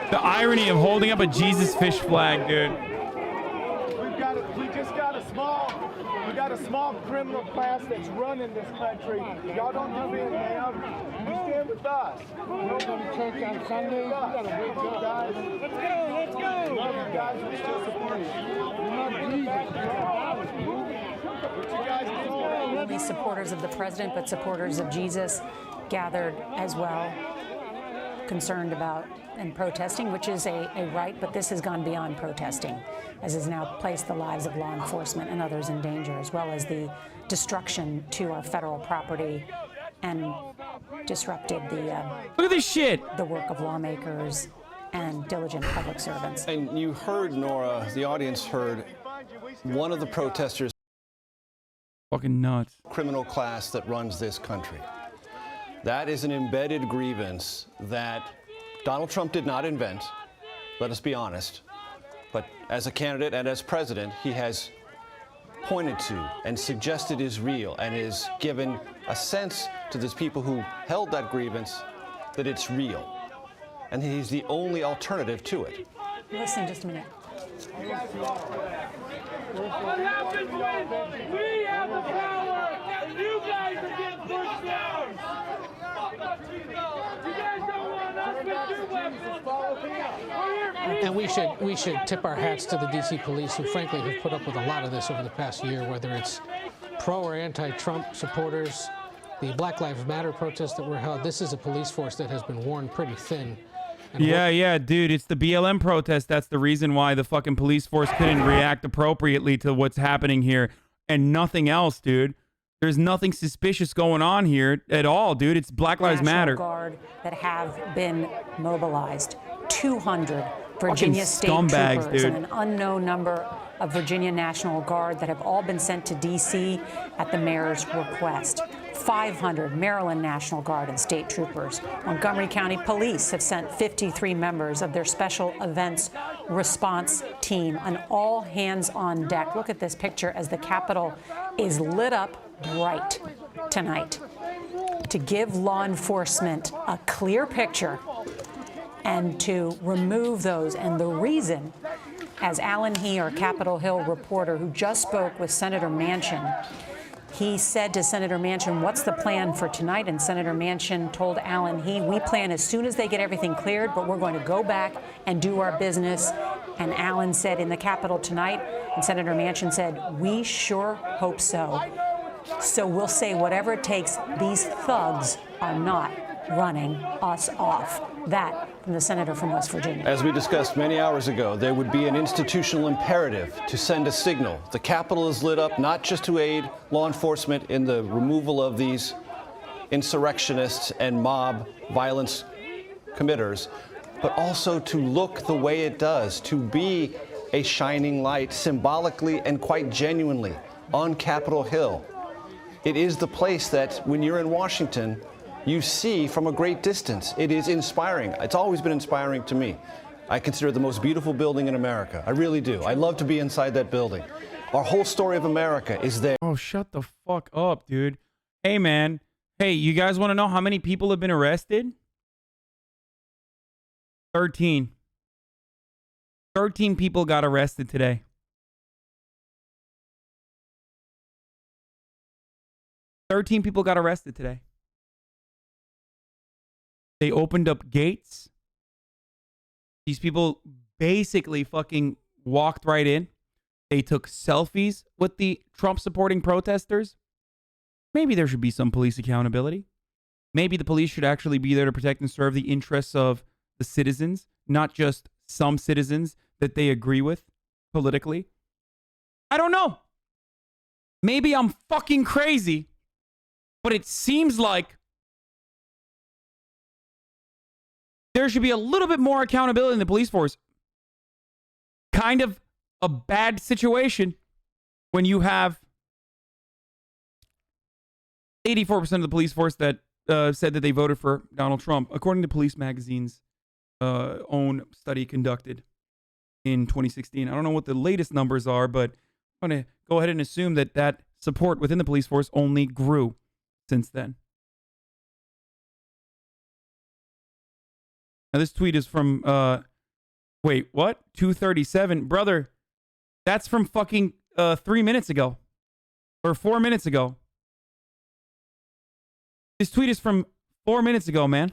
The irony of holding up a Jesus fish flag, dude. We just got a small criminal class that's running this country. Y'all don't defend them. You stand with us. We're going to church on Sunday. We got a big good guys. Let's go. Love you guys. We still support you. Love Jesus. What you guys did today? Only supporters of the president, but supporters of Jesus gathered as well, concerned about and protesting, which is a right, but this has gone beyond protesting, as has now placed the lives of law enforcement and others in danger, as well as the destruction to our federal property and disrupted the look at this shit, the work of lawmakers and diligent public servants. And you heard, Nora, the audience heard one of the protesters, fucking nuts, criminal class that runs this country. That is an embedded grievance that Donald Trump did not invent, let us be honest. But as a candidate and as president, he has pointed to and suggested is real and is given a sense to these people who held that grievance that it's real. And he's the only alternative to it. Listen just a minute. What happens when we have the power and you guys are getting pushed down? You guys don't want us with your weapons. And we should tip our hats to the DC police, who frankly have put up with a lot of this over the past year, whether it's pro or anti-Trump supporters, the Black Lives Matter protests that were held. This is a police force that has been worn pretty thin. Yeah, dude, it's the BLM protest. That's the reason why the fucking police force couldn't react appropriately to what's happening here, and nothing else, dude. There's nothing suspicious going on here at all, dude. It's Black Lives Matter. Guard that have been mobilized. 200 Virginia state scumbags, troopers dude. and an unknown number of Virginia National Guard that have all been sent to D.C. at the mayor's request. 500 Maryland National Guard and state troopers. Montgomery County Police have sent 53 members of their special events response team, an all hands on deck. Look at this picture as the Capitol is lit up bright tonight to give law enforcement a clear picture and to remove those. And the reason, as Alan He, our Capitol Hill reporter who just spoke with Senator Manchin, he said to Senator Manchin, what's the plan for tonight? And Senator Manchin told Alan He, we plan as soon as they get everything cleared, but we're going to go back and do our business. And Alan said, in the Capitol tonight, and Senator Manchin said, we sure hope so. So we'll say whatever it takes. These thugs are not running us off. That from the senator from West Virginia. As we discussed many hours ago, there would be an institutional imperative to send a signal. The Capitol is lit up not just to aid law enforcement in the removal of these insurrectionists and mob violence committers, but also to look the way it does, to be a shining light symbolically and quite genuinely on Capitol Hill. It is the place that, when you're in Washington, you see from a great distance. It is inspiring. It's always been inspiring to me. I consider it the most beautiful building in America. I really do. I love to be inside that building. Our whole story of America is there. Oh, shut the fuck up, dude. Hey, man. Hey, you guys want to know how many people have been arrested? 13. 13 people got arrested today. 13 people got arrested today. They opened up gates. These people basically fucking walked right in. They took selfies with the Trump-supporting protesters. Maybe there should be some police accountability. Maybe the police should actually be there to protect and serve the interests of the citizens, not just some citizens that they agree with politically. I don't know. Maybe I'm fucking crazy, but it seems like there should be a little bit more accountability in the police force. Kind of a bad situation when you have 84% of the police force that said that they voted for Donald Trump, according to Police Magazine's own study conducted. in 2016. I don't know what the latest numbers are, but I'm going to go ahead and assume that that support within the police force only grew since then. Now, this tweet is from, wait, what? 2:37. Brother, that's from fucking 3 minutes ago. Or 4 minutes ago. This tweet is from 4 minutes ago, man.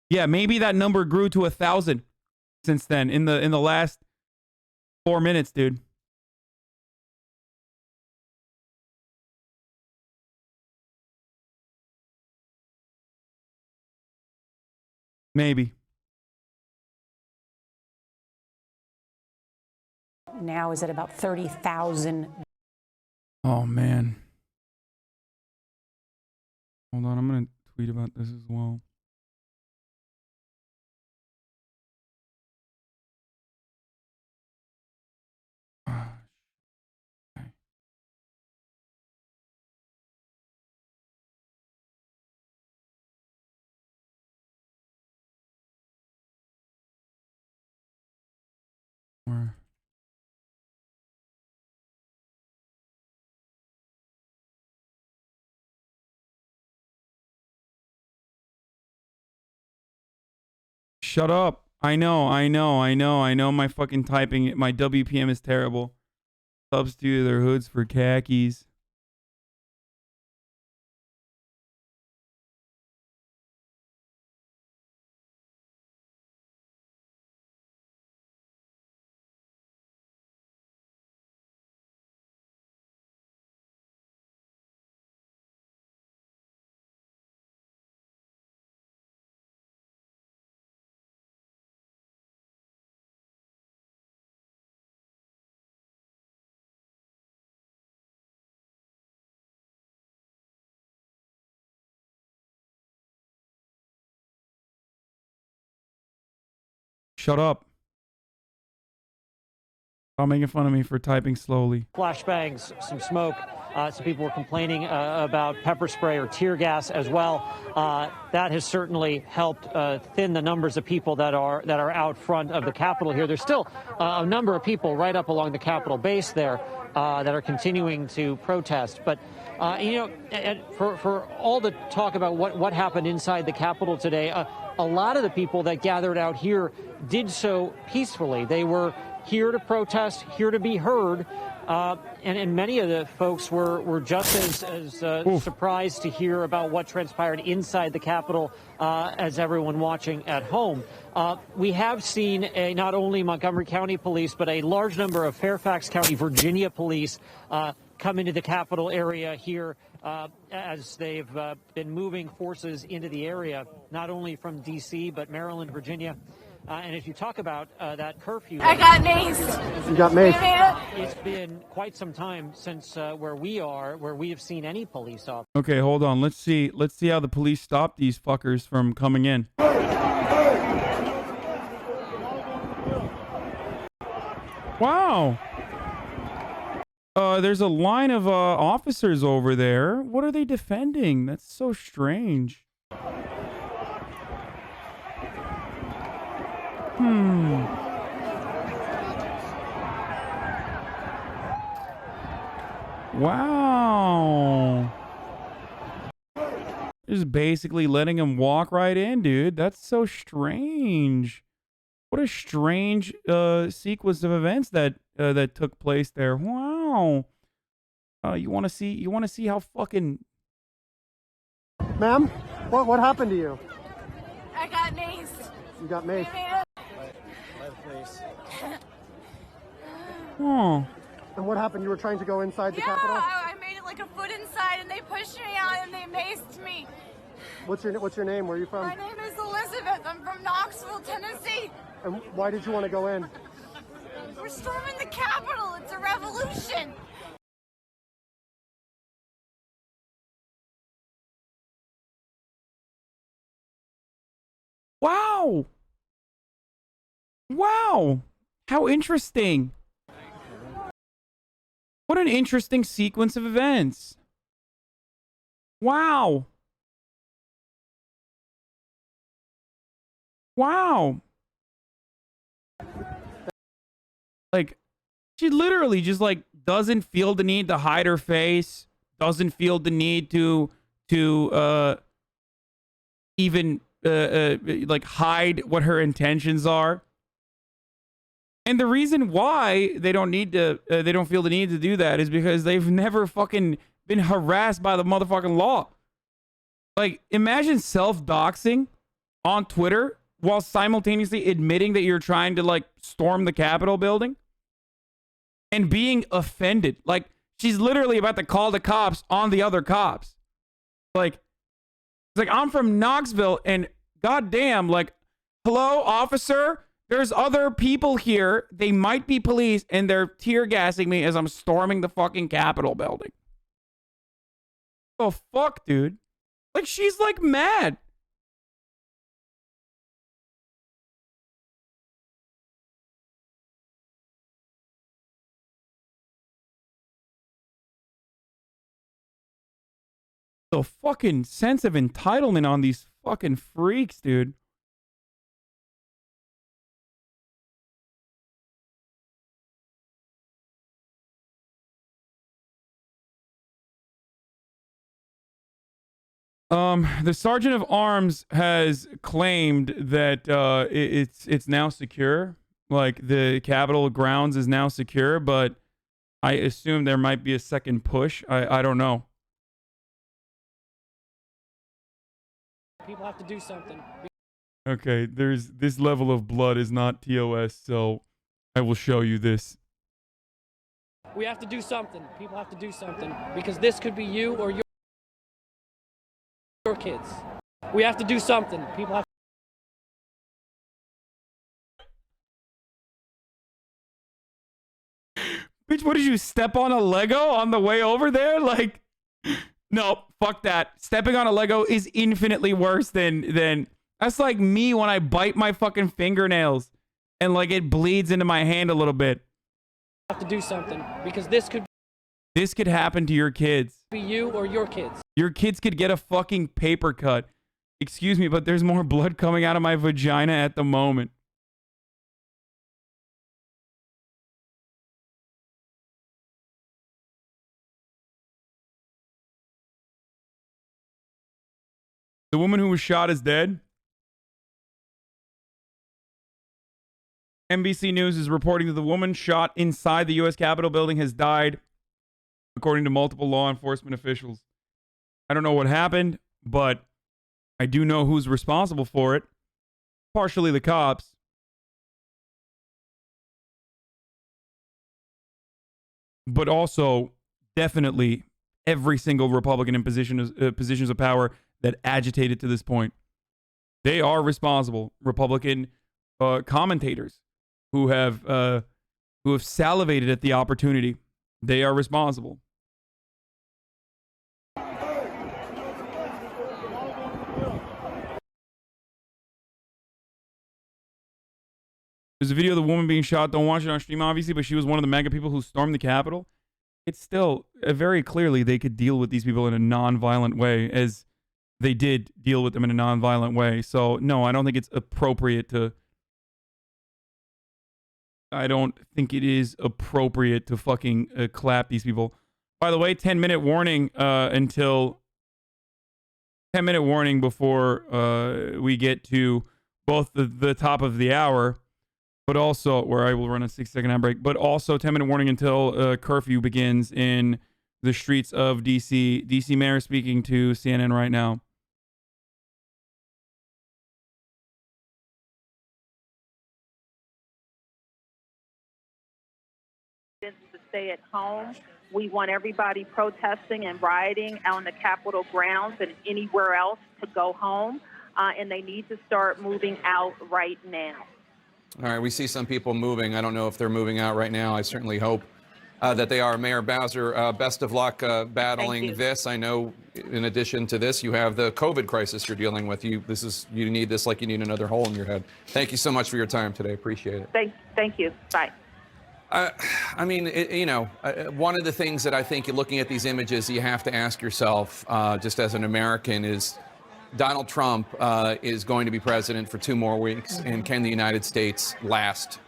Yeah, maybe that number grew to 1,000 since then in the last 4 minutes, dude. Maybe. Now is at about 30,000. Oh, man. Hold on, I'm going to tweet about this as well. Where? Shut up. I know my fucking typing, my WPM is terrible. Substitute their hoods for khakis. Shut up. Stop making fun of me for typing slowly. Flashbangs, some smoke. Some people were complaining about pepper spray or tear gas as well. That has certainly helped thin the numbers of people that are out front of the Capitol here. There's still a number of people right up along the Capitol base there that are continuing to protest. But for all the talk about what happened inside the Capitol today, a lot of the people that gathered out here did so peacefully. They were here to protest, here to be heard. And many of the folks were just as surprised to hear about what transpired inside the Capitol as everyone watching at home. We have seen not only Montgomery County Police, but a large number of Fairfax County, Virginia police come into the Capitol area here as they've been moving forces into the area, not only from D.C., but Maryland, Virginia. And if you talk about that curfew, I got maced. You got maced. It's been quite some time since where we have seen any police officer. Okay, hold on. Let's see how the police stop these fuckers from coming in. Wow. There's a line of officers over there. What are they defending? That's so strange. Wow. Just basically letting him walk right in, dude. That's so strange. What a strange sequence of events that took place there. Wow. You want to see how fucking... Ma'am, what happened to you? I got maced. You got maced. Oh. And what happened? You were trying to go inside the Capitol? Yeah, I made it like a foot inside, and they pushed me out, and they maced me. What's your name? Where are you from? My name is Elizabeth. I'm from Knoxville, Tennessee. And why did you want to go in? We're storming the Capitol. It's a revolution. Wow. Wow. How interesting. What an interesting sequence of events. Wow. Wow. Like, she literally just like doesn't feel the need to hide her face, doesn't feel the need to even like hide what her intentions are. And the reason why they don't feel the need to do that is because they've never fucking been harassed by the motherfucking law. Like, imagine self-doxing on Twitter while simultaneously admitting that you're trying to like storm the Capitol building and being offended. Like, she's literally about to call the cops on the other cops. Like, it's like, I'm from Knoxville and goddamn, like, hello, officer. There's other people here. They might be police and they're tear gassing me as I'm storming the fucking Capitol building. Oh, fuck, dude. Like, she's like mad. The fucking sense of entitlement on these fucking freaks, dude. The Sergeant of Arms has claimed that it's now secure. Like, the Capitol grounds is now secure, but I assume there might be a second push. I don't know. People have to do something. Okay, there's this level of blood is not TOS, so I will show you this. We have to do something. People have to do something because this could be you or your kids. We have to do something. People have. Bitch, what did you step on a Lego on the way over there? Like, no, fuck that. Stepping on a Lego is infinitely worse than that's like me when I bite my fucking fingernails and like it bleeds into my hand a little bit. Have to do something because this could happen to your kids. Be you or your kids. Your kids could get a fucking paper cut. Excuse me, but there's more blood coming out of my vagina at the moment. The woman who was shot is dead. NBC News is reporting that the woman shot inside the U.S. Capitol building has died, according to multiple law enforcement officials. I don't know what happened, but I do know who's responsible for it. Partially the cops. But also, definitely, every single Republican in positions of power that agitated to this point. They are responsible. Republican commentators who have salivated at the opportunity. They are responsible. There's a video of the woman being shot. Don't watch it on stream, obviously, but she was one of the mega people who stormed the Capitol. It's still very clearly they could deal with these people in a non-violent way, as they did deal with them in a non-violent way. So, no, I don't think it's appropriate to... I don't think it is appropriate to fucking clap these people. By the way, 10-minute warning until... 10-minute warning before we get to both the top of the hour, but also, where I will run a 6-second ad break, but also 10-minute warning until curfew begins in the streets of D.C. D.C. Mayor speaking to CNN right now. To stay at home. We want everybody protesting and rioting on the Capitol grounds and anywhere else to go home, and they need to start moving out right now. All right, we see some people moving. I don't know if they're moving out right now. I certainly hope that they are. Mayor Bowser, best of luck battling this. I know, in addition to this, you have the COVID crisis you're dealing with. You need this like you need another hole in your head. Thank you so much for your time today. Appreciate it. Thank you. Bye. I mean, one of the things that I think looking at these images, you have to ask yourself, just as an American, is Donald Trump is going to be president for 2 more weeks, and can the United States last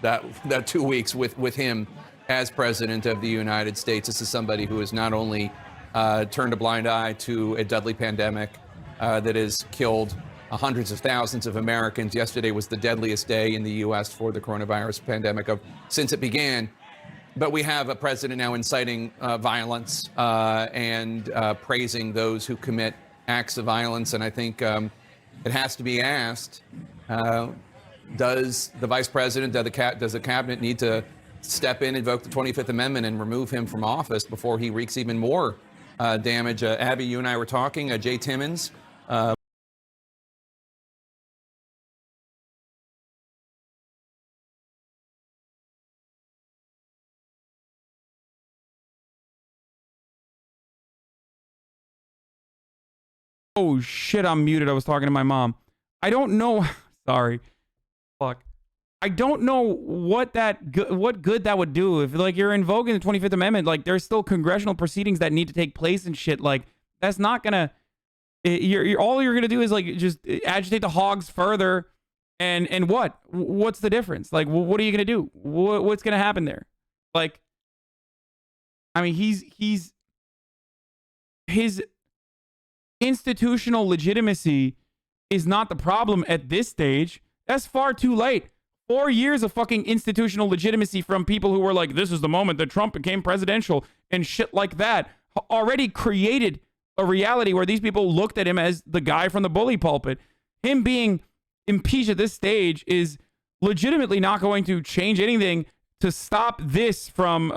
that 2 weeks with him as president of the United States. This is somebody who has not only turned a blind eye to a deadly pandemic that has killed hundreds of thousands of Americans. Yesterday was the deadliest day in the U.S. for the coronavirus pandemic since it began. But we have a president now inciting violence and praising those who commit acts of violence. And I think it has to be asked, does the vice president, does the cabinet need to step in, invoke the 25th Amendment, and remove him from office before he wreaks even more damage? Abby, you and I were talking, Jay Timmons. Oh shit, I'm muted. I was talking to my mom. I don't know. Sorry. Fuck. I don't know what good that would do. If like you're invoking the 25th Amendment, like there's still congressional proceedings that need to take place and shit. Like that's not gonna. All you're gonna do is like just agitate the hogs further, and what's the difference? Like what are you gonna do? What's gonna happen there? Like, I mean, his institutional legitimacy is not the problem at this stage. That's far too late. 4 years of fucking institutional legitimacy from people who were like, this is the moment that Trump became presidential and shit like that, already created a reality where these people looked at him as the guy from the bully pulpit. Him being impeached at this stage is legitimately not going to change anything to stop this from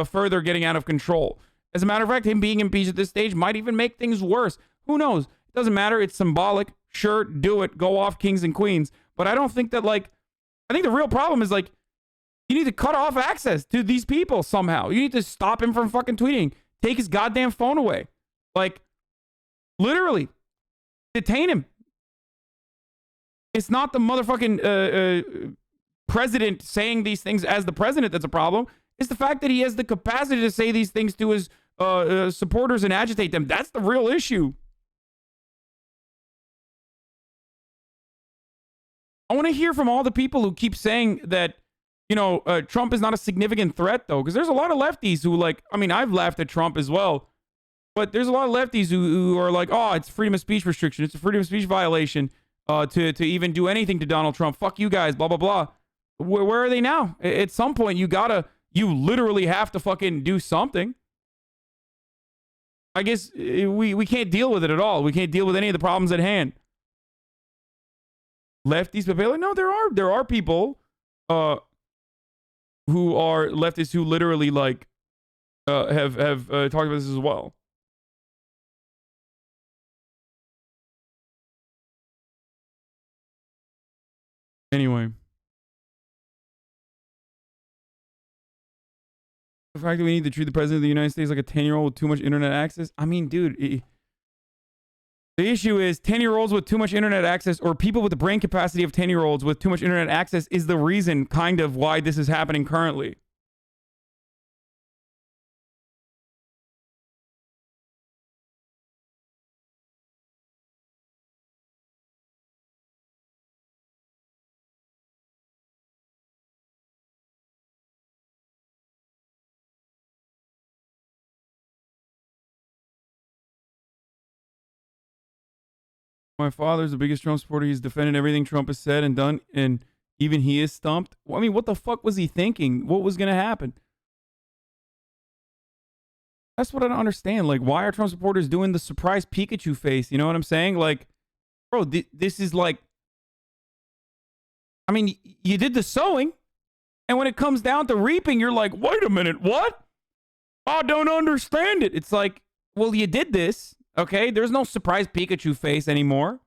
further getting out of control. As a matter of fact, him being impeached at this stage might even make things worse. Who knows? It doesn't matter. It's symbolic. Sure, do it. Go off, kings and queens. But I don't think that, like, I think the real problem is, like, you need to cut off access to these people somehow. You need to stop him from fucking tweeting. Take his goddamn phone away. Like, literally. Detain him. It's not the motherfucking president saying these things as the president that's a problem. It's the fact that he has the capacity to say these things to his supporters and agitate them. That's the real issue. I want to hear from all the people who keep saying that, you know, Trump is not a significant threat, though, because there's a lot of lefties who, like, I mean, I've laughed at Trump as well, but there's a lot of lefties who are like, oh, it's freedom of speech restriction. It's a freedom of speech violation to even do anything to Donald Trump. Fuck you guys, blah, blah, blah. Where are they now? At some point, you literally have to fucking do something. I guess we can't deal with it at all. We can't deal with any of the problems at hand. Lefties, but like, no, there are people who are leftists who literally like have talked about this as well. Anyway, the fact that we need to treat the president of the United States like a 10-year-old with too much internet access. I mean, dude. The issue is 10-year-olds with too much internet access, or people with the brain capacity of 10-year-olds with too much internet access, is the reason kind of why this is happening currently. My father's the biggest Trump supporter. He's defended everything Trump has said and done, and even he is stumped. I mean, what the fuck was he thinking? What was going to happen? That's what I don't understand. Like, why are Trump supporters doing the surprise Pikachu face? You know what I'm saying? Like, bro, this is like, I mean, you did the sowing, and when it comes down to reaping, you're like, wait a minute, what? I don't understand it. It's like, well, you did this. Okay, there's no surprise Pikachu face anymore.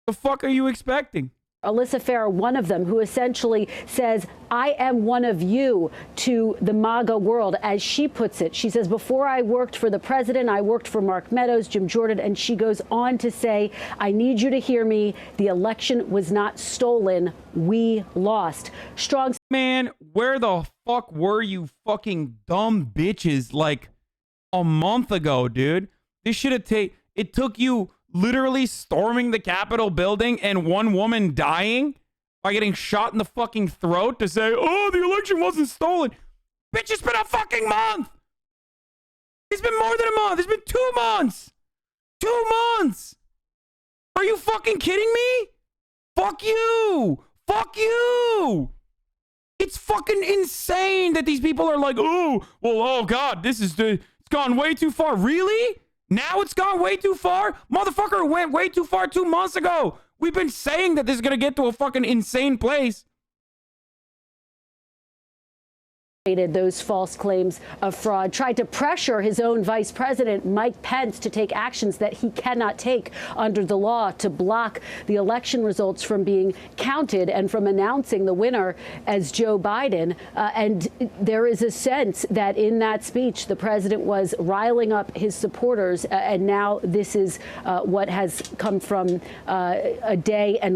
The fuck are you expecting? Alyssa Farah, one of them, who essentially says, I am one of you to the MAGA world, as she puts it. She says, before I worked for the president, I worked for Mark Meadows, Jim Jordan, and she goes on to say, I need you to hear me. The election was not stolen. We lost. Strong. Man, where the fuck were you fucking dumb bitches like a month ago, dude? This should have it took you literally storming the Capitol building and one woman dying by getting shot in the fucking throat to say, oh, the election wasn't stolen. Bitch, it's been a fucking month. It's been more than a month. It's been 2 months. 2 months. Are you fucking kidding me? Fuck you. Fuck you. It's fucking insane that these people are like, oh, well, oh God, it's gone way too far. Really? Now it's gone way too far? Motherfucker went way too far 2 months ago. We've been saying that this is going to get to a fucking insane place. Those false claims of fraud, tried to pressure his own vice president, Mike Pence, to take actions that he cannot take under the law to block the election results from being counted and from announcing the winner as Joe Biden. And there is a sense that in that speech, the president was riling up his supporters. And now this is what has come from a day and